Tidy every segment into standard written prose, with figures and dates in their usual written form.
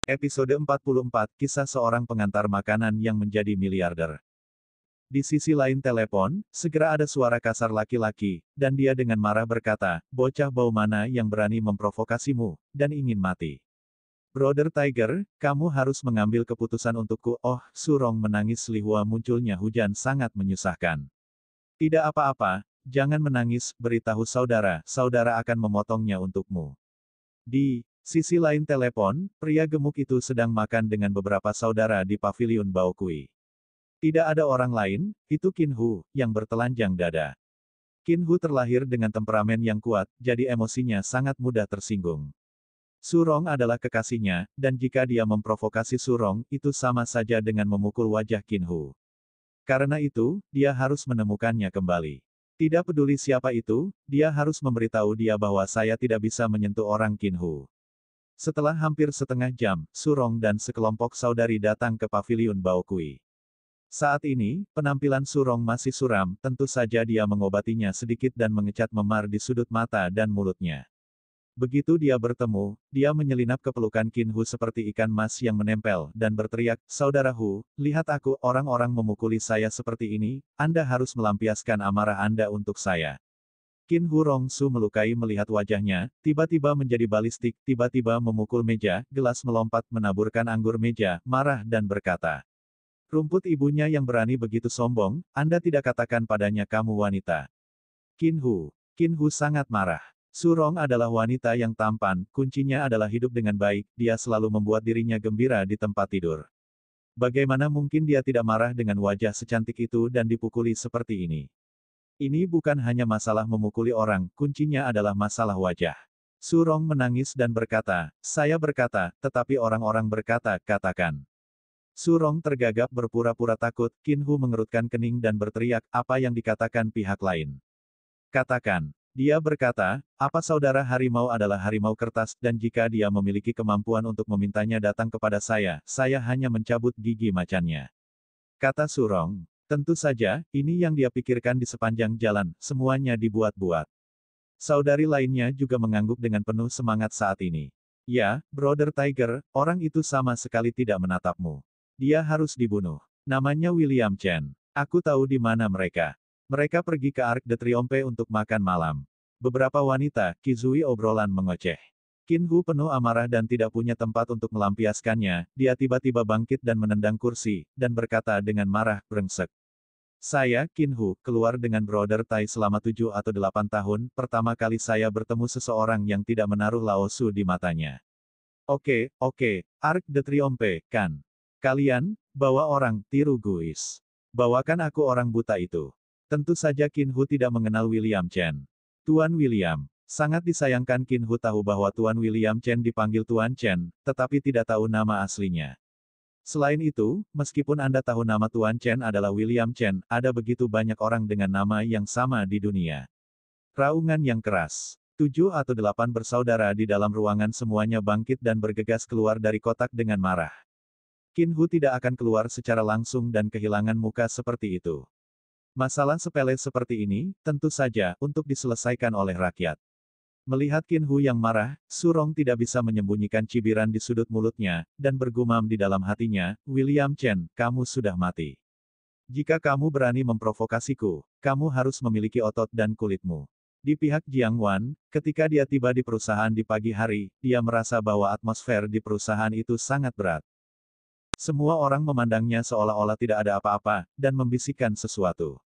Episode 44, Kisah Seorang Pengantar Makanan yang Menjadi Miliarder. Di sisi lain telepon, segera ada suara kasar laki-laki, dan dia dengan marah berkata, "Bocah bau mana yang berani memprovokasimu, dan ingin mati? Brother Tiger, kamu harus mengambil keputusan untukku." Oh, Surong menangis lihua, munculnya hujan sangat menyusahkan. "Tidak apa-apa, jangan menangis, beritahu saudara, saudara akan memotongnya untukmu." Di sisi lain telepon, pria gemuk itu sedang makan dengan beberapa saudara di paviliun Baokui. Tidak ada orang lain, itu Qin Hu, yang bertelanjang dada. Qin Hu terlahir dengan temperamen yang kuat, jadi emosinya sangat mudah tersinggung. Surong adalah kekasihnya, dan jika dia memprovokasi Surong, itu sama saja dengan memukul wajah Qin Hu. Karena itu, dia harus menemukannya kembali. Tidak peduli siapa itu, dia harus memberitahu dia bahwa saya tidak bisa menyentuh orang Qin Hu. Setelah hampir setengah jam, Surong dan sekelompok saudari datang ke paviliun Baokui. Saat ini, penampilan Surong masih suram, tentu saja dia mengobatinya sedikit dan mengecat memar di sudut mata dan mulutnya. Begitu dia bertemu, dia menyelinap ke pelukan Qin Hu seperti ikan mas yang menempel, dan berteriak, "Saudara Hu, lihat aku, orang-orang memukuli saya seperti ini, Anda harus melampiaskan amarah Anda untuk saya." Qin Hu Rongsu melukai melihat wajahnya, tiba-tiba menjadi balistik, tiba-tiba memukul meja, gelas melompat menaburkan anggur meja, marah dan berkata, "Rumput ibunya yang berani begitu sombong, Anda tidak katakan padanya kamu wanita." Qin Hu sangat marah. Surong adalah wanita yang tampan, kuncinya adalah hidup dengan baik, dia selalu membuat dirinya gembira di tempat tidur. Bagaimana mungkin dia tidak marah dengan wajah secantik itu dan dipukuli seperti ini? Ini bukan hanya masalah memukuli orang, kuncinya adalah masalah wajah. Surong menangis dan berkata, "Saya berkata, tetapi orang-orang berkata, katakan." Surong tergagap berpura-pura takut, Qin Hu mengerutkan kening dan berteriak, "Apa yang dikatakan pihak lain? Katakan." Dia berkata, "Apa saudara harimau adalah harimau kertas, dan jika dia memiliki kemampuan untuk memintanya datang kepada saya hanya mencabut gigi macannya." Kata Surong. Tentu saja, ini yang dia pikirkan di sepanjang jalan, semuanya dibuat-buat. Saudari lainnya juga mengangguk dengan penuh semangat saat ini. "Ya, Brother Tiger, orang itu sama sekali tidak menatapmu. Dia harus dibunuh. Namanya William Chen. Aku tahu di mana mereka. Mereka pergi ke Arc de Triomphe untuk makan malam." Beberapa wanita, Kizui obrolan mengoceh. Qin Hu penuh amarah dan tidak punya tempat untuk melampiaskannya, dia tiba-tiba bangkit dan menendang kursi, dan berkata dengan marah, "Brengsek. Saya, Qin Hu, keluar dengan Brother Tai selama 7 atau 8 tahun, pertama kali saya bertemu seseorang yang tidak menaruh Laosu di matanya. Oke, Arc de Triomphe, kan? Kalian, bawa orang, tiru guis. Bawakan aku orang buta itu." Tentu saja Qin Hu tidak mengenal William Chen. Tuan William. Sangat disayangkan Qin Hu tahu bahwa Tuan William Chen dipanggil Tuan Chen, tetapi tidak tahu nama aslinya. Selain itu, meskipun Anda tahu nama Tuan Chen adalah William Chen, ada begitu banyak orang dengan nama yang sama di dunia. Raungan yang keras. 7 atau 8 bersaudara di dalam ruangan semuanya bangkit dan bergegas keluar dari kotak dengan marah. Qin Hu tidak akan keluar secara langsung dan kehilangan muka seperti itu. Masalah sepele seperti ini, tentu saja, untuk diselesaikan oleh rakyat. Melihat Qin Hu yang marah, Surong tidak bisa menyembunyikan cibiran di sudut mulutnya, dan bergumam di dalam hatinya, "William Chen, kamu sudah mati. Jika kamu berani memprovokasiku, kamu harus memiliki otot dan kulitmu." Di pihak Jiang Wan, ketika dia tiba di perusahaan di pagi hari, dia merasa bahwa atmosfer di perusahaan itu sangat berat. Semua orang memandangnya seolah-olah tidak ada apa-apa, dan membisikkan sesuatu.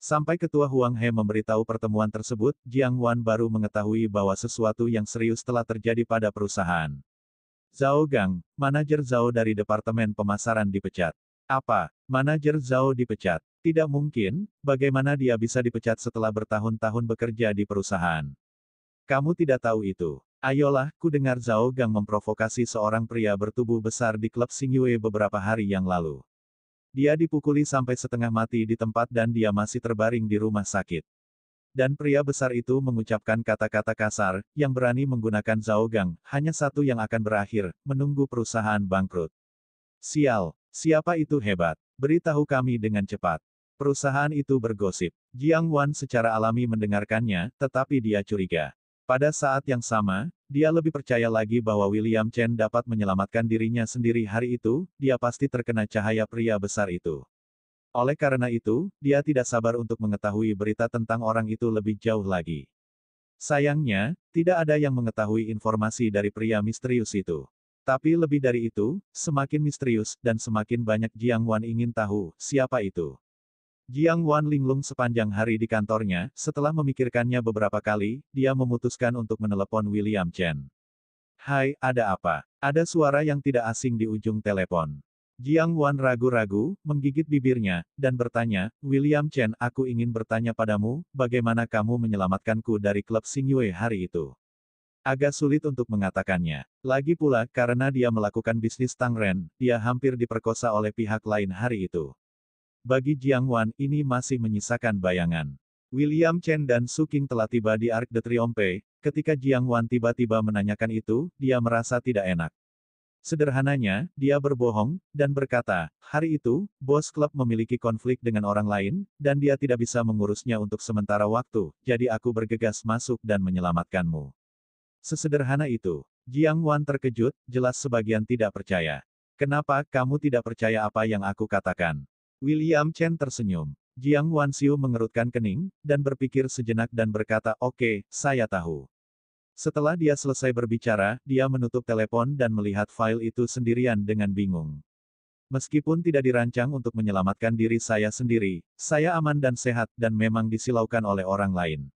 Sampai Ketua Huang He memberitahu pertemuan tersebut, Jiang Wan baru mengetahui bahwa sesuatu yang serius telah terjadi pada perusahaan. Zhao Gang, manajer Zhao dari Departemen Pemasaran dipecat. Apa? Manajer Zhao dipecat? Tidak mungkin, bagaimana dia bisa dipecat setelah bertahun-tahun bekerja di perusahaan? Kamu tidak tahu itu. Ayolah, ku dengar Zhao Gang memprovokasi seorang pria bertubuh besar di klub Xingyue beberapa hari yang lalu. Dia dipukuli sampai setengah mati di tempat dan dia masih terbaring di rumah sakit. Dan pria besar itu mengucapkan kata-kata kasar, yang berani menggunakan Zhao Gang, hanya satu yang akan berakhir, menunggu perusahaan bangkrut. Sial, siapa itu hebat? Beritahu kami dengan cepat. Perusahaan itu bergosip. Jiang Wan secara alami mendengarkannya, tetapi dia curiga. Pada saat yang sama, dia lebih percaya lagi bahwa William Chen dapat menyelamatkan dirinya sendiri hari itu, dia pasti terkena cahaya pria besar itu. Oleh karena itu, dia tidak sabar untuk mengetahui berita tentang orang itu lebih jauh lagi. Sayangnya, tidak ada yang mengetahui informasi dari pria misterius itu. Tapi lebih dari itu, semakin misterius, dan semakin banyak Jiang Wan ingin tahu, siapa itu. Jiang Wan linglung sepanjang hari di kantornya, setelah memikirkannya beberapa kali, dia memutuskan untuk menelepon William Chen. Hai, ada apa? Ada suara yang tidak asing di ujung telepon. Jiang Wan ragu-ragu, menggigit bibirnya, dan bertanya, William Chen, aku ingin bertanya padamu, bagaimana kamu menyelamatkanku dari klub Xingyue hari itu? Agak sulit untuk mengatakannya. Lagi pula, karena dia melakukan bisnis Tangren, dia hampir diperkosa oleh pihak lain hari itu. Bagi Jiang Wan, ini masih menyisakan bayangan. William Chen dan Su Qing telah tiba di Arc de Triomphe. Ketika Jiang Wan tiba-tiba menanyakan itu, dia merasa tidak enak. Sederhananya, dia berbohong, dan berkata, hari itu, bos klub memiliki konflik dengan orang lain, dan dia tidak bisa mengurusnya untuk sementara waktu, jadi aku bergegas masuk dan menyelamatkanmu. Sesederhana itu. Jiang Wan terkejut, jelas sebagian tidak percaya. Kenapa kamu tidak percaya apa yang aku katakan? William Chen tersenyum. Jiang Wan Xiu mengerutkan kening, dan berpikir sejenak dan berkata, oke, saya tahu. Setelah dia selesai berbicara, dia menutup telepon dan melihat file itu sendirian dengan bingung. Meskipun tidak dirancang untuk menyelamatkan diri saya sendiri, saya aman dan sehat dan memang disilaukan oleh orang lain.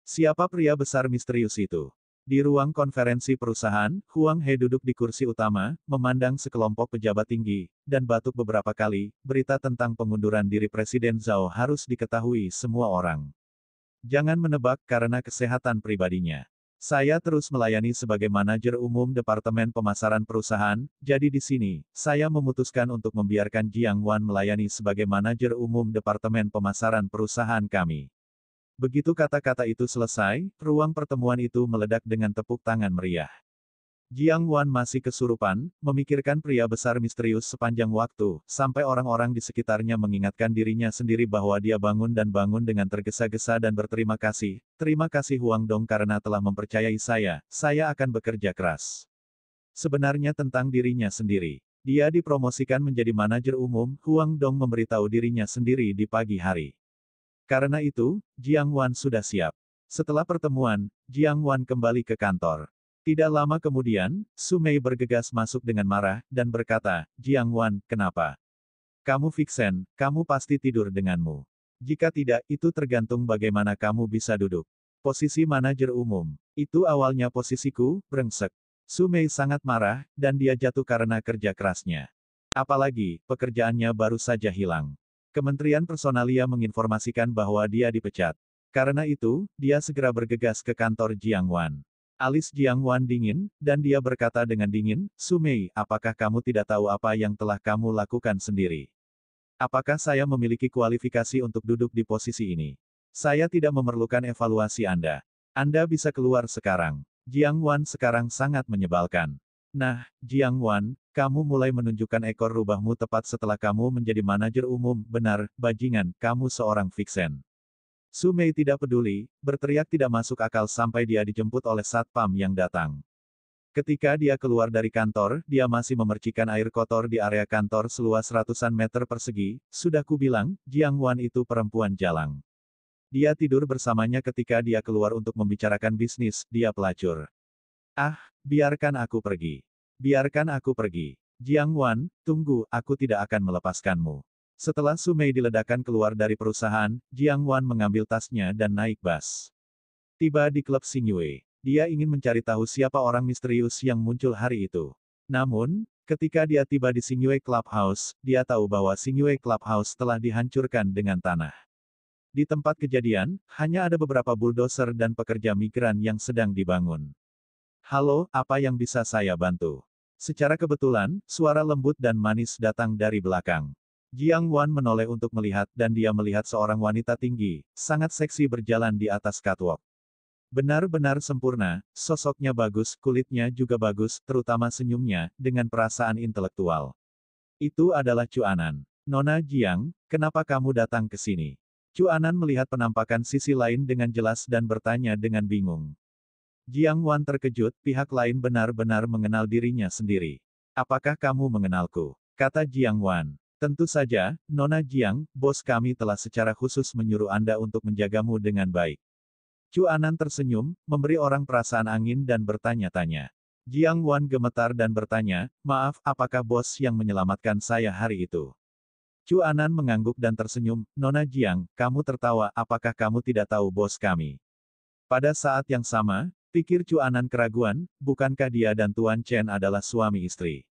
Siapa pria besar misterius itu? Di ruang konferensi perusahaan, Huang He duduk di kursi utama, memandang sekelompok pejabat tinggi, dan batuk beberapa kali, berita tentang pengunduran diri Presiden Zhao harus diketahui semua orang. Jangan menebak karena kesehatan pribadinya. Saya terus melayani sebagai manajer umum Departemen Pemasaran Perusahaan, jadi di sini, saya memutuskan untuk membiarkan Jiang Wan melayani sebagai manajer umum Departemen Pemasaran Perusahaan kami. Begitu kata-kata itu selesai, ruang pertemuan itu meledak dengan tepuk tangan meriah. Jiang Wan masih kesurupan, memikirkan pria besar misterius sepanjang waktu, sampai orang-orang di sekitarnya mengingatkan dirinya sendiri bahwa dia bangun dengan tergesa-gesa dan berterima kasih. Terima kasih Huang Dong karena telah mempercayai saya akan bekerja keras. Sebenarnya tentang dirinya sendiri. Dia dipromosikan menjadi manajer umum, Huang Dong memberitahu dirinya sendiri di pagi hari. Karena itu, Jiang Wan sudah siap. Setelah pertemuan, Jiang Wan kembali ke kantor. Tidak lama kemudian, Su Mei bergegas masuk dengan marah, dan berkata, Jiang Wan, kenapa? Kamu Vixen, kamu pasti tidur denganmu. Jika tidak, itu tergantung bagaimana kamu bisa duduk. Posisi manajer umum. Itu awalnya posisiku, brengsek. Su Mei sangat marah, dan dia jatuh karena kerja kerasnya. Apalagi, pekerjaannya baru saja hilang. Kementerian Personalia menginformasikan bahwa dia dipecat. Karena itu, dia segera bergegas ke kantor Jiang Wan. Alis Jiang Wan dingin, dan dia berkata dengan dingin, Su Mei, apakah kamu tidak tahu apa yang telah kamu lakukan sendiri? Apakah saya memiliki kualifikasi untuk duduk di posisi ini? Saya tidak memerlukan evaluasi Anda. Anda bisa keluar sekarang. Jiang Wan sekarang sangat menyebalkan. Nah, Jiang Wan, kamu mulai menunjukkan ekor rubahmu tepat setelah kamu menjadi manajer umum, benar, bajingan, kamu seorang Vixen. Su Mei tidak peduli, berteriak tidak masuk akal sampai dia dijemput oleh satpam yang datang. Ketika dia keluar dari kantor, dia masih memercikan air kotor di area kantor seluas ratusan meter persegi. Sudah kubilang, Jiang Wan itu perempuan jalang. Dia tidur bersamanya ketika dia keluar untuk membicarakan bisnis, dia pelacur. Ah, biarkan aku pergi. Biarkan aku pergi. Jiang Wan, tunggu, aku tidak akan melepaskanmu. Setelah Su Mei diledakkan keluar dari perusahaan, Jiang Wan mengambil tasnya dan naik bus. Tiba di klub Xingyue. Dia ingin mencari tahu siapa orang misterius yang muncul hari itu. Namun, ketika dia tiba di Xingyue Clubhouse, dia tahu bahwa Xingyue Clubhouse telah dihancurkan dengan tanah. Di tempat kejadian, hanya ada beberapa bulldozer dan pekerja migran yang sedang dibangun. Halo, apa yang bisa saya bantu? Secara kebetulan, suara lembut dan manis datang dari belakang. Jiang Wan menoleh untuk melihat dan dia melihat seorang wanita tinggi, sangat seksi berjalan di atas catwalk. Benar-benar sempurna, sosoknya bagus, kulitnya juga bagus, terutama senyumnya, dengan perasaan intelektual. Itu adalah Chu Anan. Nona Jiang, kenapa kamu datang ke sini? Chu Anan melihat penampakan sisi lain dengan jelas dan bertanya dengan bingung. Jiang Wan terkejut, pihak lain benar-benar mengenal dirinya sendiri. Apakah kamu mengenalku? Kata Jiang Wan. Tentu saja, Nona Jiang, bos kami telah secara khusus menyuruh Anda untuk menjagamu dengan baik. Chu Anan tersenyum, memberi orang perasaan angin dan bertanya-tanya. Jiang Wan gemetar dan bertanya, maaf, apakah bos yang menyelamatkan saya hari itu? Chu Anan mengangguk dan tersenyum, Nona Jiang, kamu tertawa, apakah kamu tidak tahu bos kami? Pada saat yang sama, pikir Chu Anan keraguan, bukankah dia dan Tuan Chen adalah suami istri?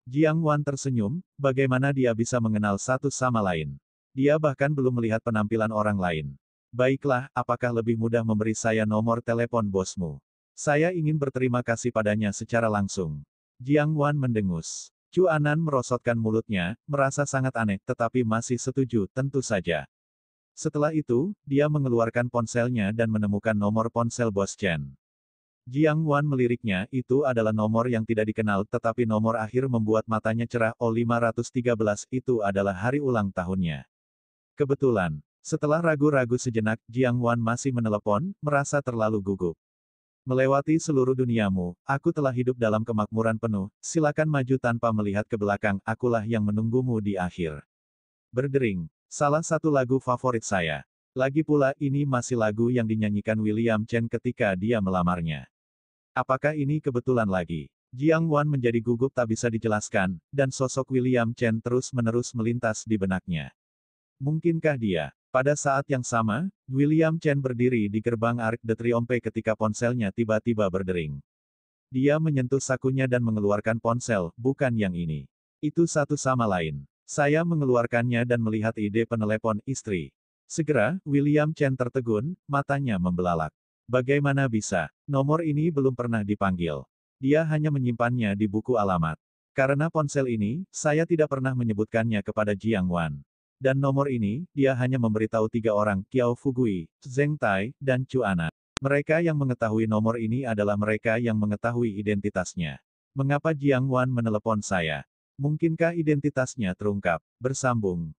Jiang Wan tersenyum, bagaimana dia bisa mengenal satu sama lain? Dia bahkan belum melihat penampilan orang lain. Baiklah, apakah lebih mudah memberi saya nomor telepon bosmu? Saya ingin berterima kasih padanya secara langsung. Jiang Wan mendengus. Chu Anan merosotkan mulutnya, merasa sangat aneh, tetapi masih setuju, tentu saja. Setelah itu, dia mengeluarkan ponselnya dan menemukan nomor ponsel bos Chen. Jiang Wan meliriknya, itu adalah nomor yang tidak dikenal tetapi nomor akhir membuat matanya cerah, O513, itu adalah hari ulang tahunnya. Kebetulan. Setelah ragu-ragu sejenak, Jiang Wan masih menelepon, merasa terlalu gugup. Melewati seluruh duniamu, aku telah hidup dalam kemakmuran penuh, silakan maju tanpa melihat ke belakang, akulah yang menunggumu di akhir. Berdering. Salah satu lagu favorit saya. Lagi pula ini masih lagu yang dinyanyikan William Chen ketika dia melamarnya. Apakah ini kebetulan lagi? Jiang Wan menjadi gugup tak bisa dijelaskan, dan sosok William Chen terus-menerus melintas di benaknya. Mungkinkah dia? Pada saat yang sama, William Chen berdiri di gerbang Arc de Triomphe ketika ponselnya tiba-tiba berdering. Dia menyentuh sakunya dan mengeluarkan ponsel, bukan yang ini. Itu satu sama lain. Saya mengeluarkannya dan melihat ide penelepon istri. Segera, William Chen tertegun, matanya membelalak. Bagaimana bisa? Nomor ini belum pernah dipanggil. Dia hanya menyimpannya di buku alamat. Karena ponsel ini, saya tidak pernah menyebutkannya kepada Jiang Wan. Dan nomor ini, dia hanya memberitahu 3 orang, Qiao Fugui, Zheng Tai, dan Chu Anan. Mereka yang mengetahui nomor ini adalah mereka yang mengetahui identitasnya. Mengapa Jiang Wan menelepon saya? Mungkinkah identitasnya terungkap? Bersambung.